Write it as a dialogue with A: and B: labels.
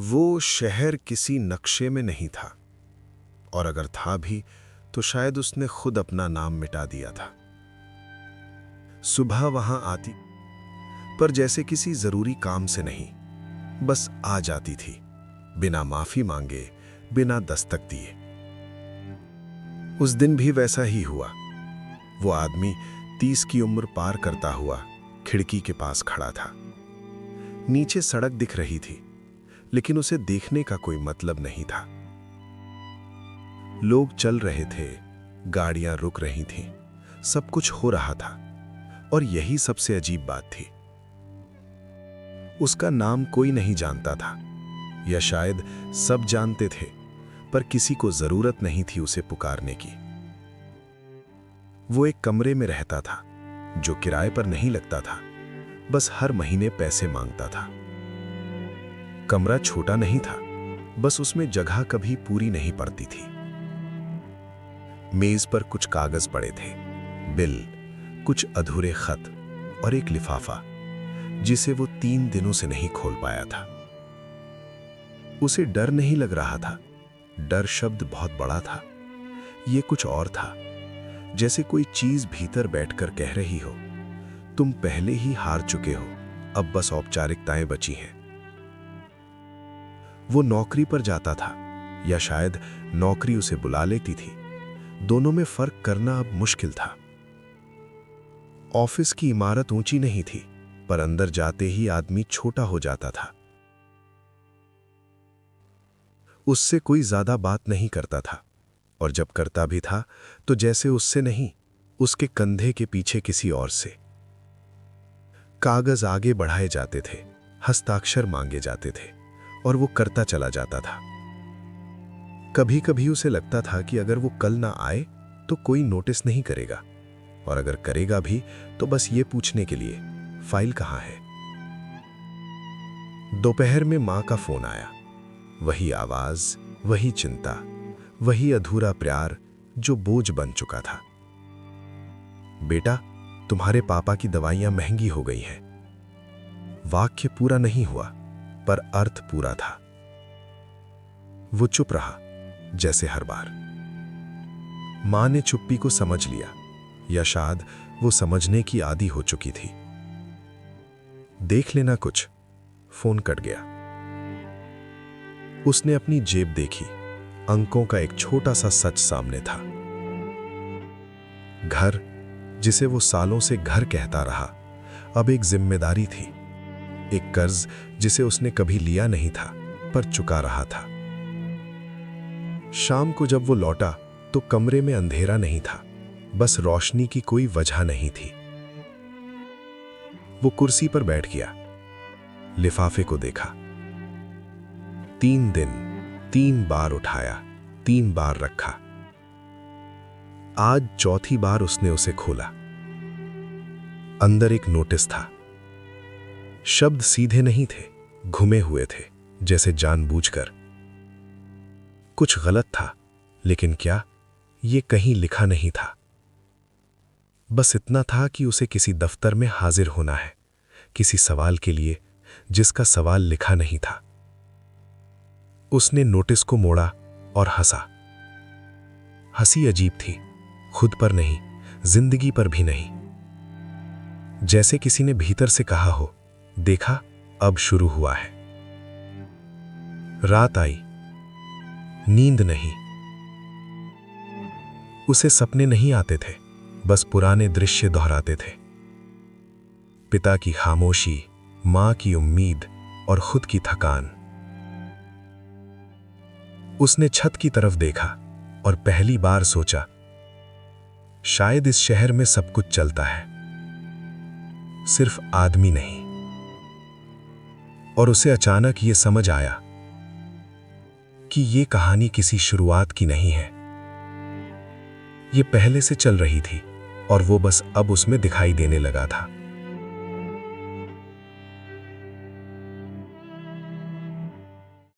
A: वो शहर किसी नक्शे में नहीं था, और अगर था भी तो शायद उसने खुद अपना नाम मिटा दिया था। सुबह वहां आती, पर जैसे किसी जरूरी काम से नहीं, बस आ जाती थी, बिना माफी मांगे, बिना दस्तक दिए। उस दिन भी वैसा ही हुआ। वो आदमी 30 की उम्र पार करता हुआ खिड़की के पास खड़ा था। नीचे सड़क दिख रही थी, लेकिन उसे देखने का कोई मतलब नहीं था। लोग चल रहे थे, गाड़ियां रुक रही थीं, सब कुछ हो रहा था, और यही सबसे अजीब बात थी। उसका नाम कोई नहीं जानता था, या शायद सब जानते थे, पर किसी को जरूरत नहीं थी उसे पुकारने की। वो एक कमरे में रहता था, जो किराए पर नहीं लगता था, बस हर महीने पैसे मांगता था। कमरा छोटा नहीं था, बस उसमें जगह कभी पूरी नहीं पड़ती थी। मेज पर कुछ कागज पड़े थे, बिल, कुछ अधूरे खत और एक लिफाफा, जिसे वो 3 दिनों से नहीं खोल पाया था। उसे डर नहीं लग रहा था, डर शब्द बहुत बड़ा था। ये कुछ और था, जैसे कोई चीज भीतर बैठकर कह रही हो, तुम पहले ही हार चुके हो, अब बस औपचारिकताएं बची हैं। वो नौकरी पर जाता था, या शायद नौकरी उसे बुला लेती थी। दोनों में फर्क करना अब मुश्किल था। ऑफिस की इमारत ऊंची नहीं थी, पर अंदर जाते ही आदमी छोटा हो जाता था। उससे कोई ज्यादा बात नहीं करता था, और जब करता भी था तो जैसे उससे नहीं, उसके कंधे के पीछे किसी और से। कागज आगे बढ़ाए जाते थे, हस्ताक्षर मांगे जाते थे, और वो करता चला जाता था। कभी कभी उसे लगता था कि अगर वो कल ना आए तो कोई नोटिस नहीं करेगा, और अगर करेगा भी तो बस ये पूछने के लिए, फाइल कहाँ है। दोपहर में मां का फोन आया। वही आवाज, वही चिंता, वही अधूरा प्यार जो बोझ बन चुका था। बेटा, तुम्हारे पापा की दवाइयां महंगी हो गई हैं। वाक्य पूरा नहीं हुआ, पर अर्थ पूरा था। वो चुप रहा, जैसे हर बार। मां ने चुप्पी को समझ लिया, या शायद वो समझने की आदी हो चुकी थी। देख लेना कुछ। फोन कट गया। उसने अपनी जेब देखी। अंकों का एक छोटा सा सच सामने था। घर, जिसे वो सालों से घर कहता रहा, अब एक जिम्मेदारी थी। एक कर्ज जिसे उसने कभी लिया नहीं था, पर चुका रहा था। शाम को जब वो लौटा तो कमरे में अंधेरा नहीं था, बस रोशनी की कोई वजह नहीं थी। वो कुर्सी पर बैठ गया, लिफाफे को देखा। 3 दिन, 3 बार उठाया, 3 बार रखा। आज चौथी बार उसने उसे खोला। अंदर एक नोटिस था। शब्द सीधे नहीं थे, घुमे हुए थे, जैसे जानबूझकर। कुछ गलत था, लेकिन क्या, ये कहीं लिखा नहीं था। बस इतना था कि उसे किसी दफ्तर में हाजिर होना है, किसी सवाल के लिए जिसका सवाल लिखा नहीं था। उसने नोटिस को मोड़ा और हंसा। हंसी अजीब थी, खुद पर नहीं, जिंदगी पर भी नहीं। जैसे किसी ने भीतर से कहा हो, देखा, अब शुरू हुआ है। रात आई, नींद नहीं। उसे सपने नहीं आते थे, बस पुराने दृश्य दोहराते थे। पिता की खामोशी, मां की उम्मीद और खुद की थकान। उसने छत की तरफ देखा और पहली बार सोचा, शायद इस शहर में सब कुछ चलता है, सिर्फ आदमी नहीं। और उसे अचानक ये समझ आया कि ये कहानी किसी शुरुआत की नहीं है। ये पहले से चल रही थी, और वो बस अब उसमें दिखाई देने लगा था।